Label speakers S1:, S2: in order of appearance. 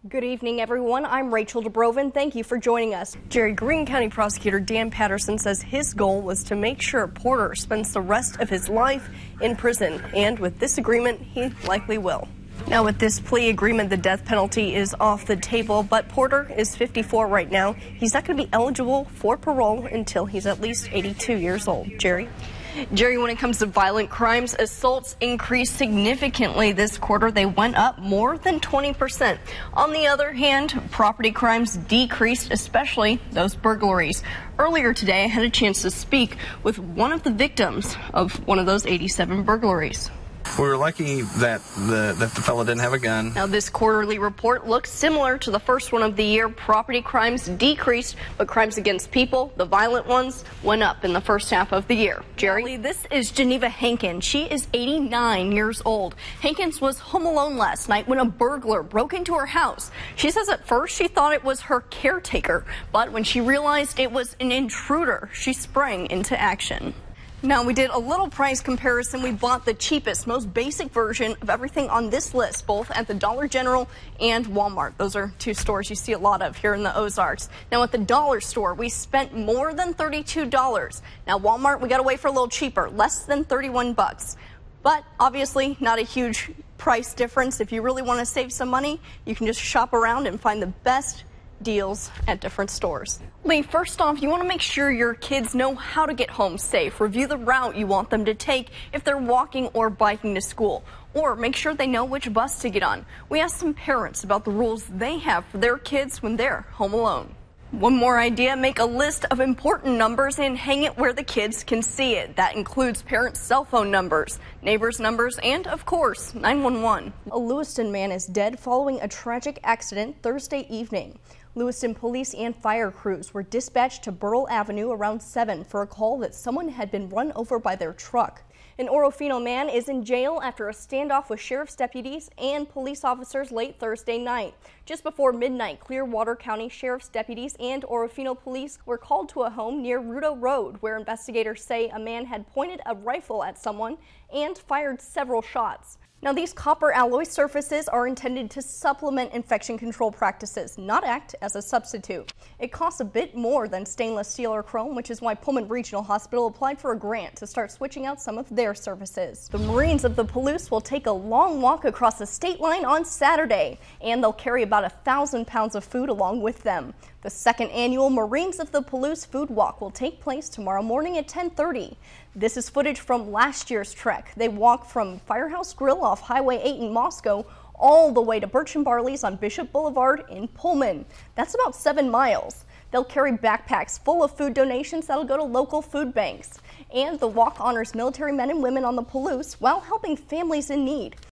S1: Good evening, everyone. I'm Rachel Dubrovin. Thank you for joining us. Jerry, Greene County Prosecutor Dan Patterson says his goal was to make sure Porter spends the rest of his life in prison, and with this agreement, he likely will. Now, with this plea agreement, the death penalty is off the table, but Porter is 54 right now. He's not going to be eligible for parole until he's at least 82 years old. Jerry? Jerry, when it comes to violent crimes, assaults increased significantly this quarter. They went up more than 20%. On the other hand, property crimes decreased, especially those burglaries. Earlier today, I had a chance to speak with one of the victims of one of those 87 burglaries.
S2: We were lucky that the fellow didn't have a gun.
S1: Now, this quarterly report looks similar to the first one of the year. Property crimes decreased, but crimes against people, the violent ones, went up in the first half of the year. Jerry? This is Geneva Hankins. She is 89 years old. Hankins was home alone last night when a burglar broke into her house. She says at first she thought it was her caretaker, but when she realized it was an intruder, she sprang into action. Now, we did a little price comparison. We bought the cheapest, most basic version of everything on this list, both at the Dollar General and Walmart. Those are two stores you see a lot of here in the Ozarks. Now, at the dollar store, we spent more than $32. Now, Walmart, we got away for a little cheaper, less than 31 bucks. But obviously, not a huge price difference. If you really want to save some money, you can just shop around and find the best deals at different stores. Lee, first off, you want to make sure your kids know how to get home safe. Review the route you want them to take if they're walking or biking to school, or make sure they know which bus to get on. We asked some parents about the rules they have for their kids when they're home alone. One more idea, make a list of important numbers and hang it where the kids can see it. That includes parents' cell phone numbers, neighbors' numbers, and, of course, 911. A Lewiston man is dead following a tragic accident Thursday evening. Lewiston police and fire crews were dispatched to Burrell Avenue around 7 for a call that someone had been run over by their truck. An Orofino man is in jail after a standoff with sheriff's deputies and police officers late Thursday night. Just before midnight, Clearwater County Sheriff's deputies and Orofino police were called to a home near Rudo Road, where investigators say a man had pointed a rifle at someone and fired several shots. Now, these copper alloy surfaces are intended to supplement infection control practices, not act as a substitute. It costs a bit more than stainless steel or chrome, which is why Pullman Regional Hospital applied for a grant to start switching out some of their services. The Marines of the Palouse will take a long walk across the state line on Saturday, and they'll carry about 1,000 pounds of food along with them. The second annual Marines of the Palouse Food Walk will take place tomorrow morning at 10:30. This is footage from last year's trek. They walk from Firehouse Grill off Highway 8 in Moscow all the way to Birch and Barley's on Bishop Boulevard in Pullman. That's about 7 miles. They'll carry backpacks full of food donations that'll go to local food banks. And the walk honors military men and women on the Palouse while helping families in need.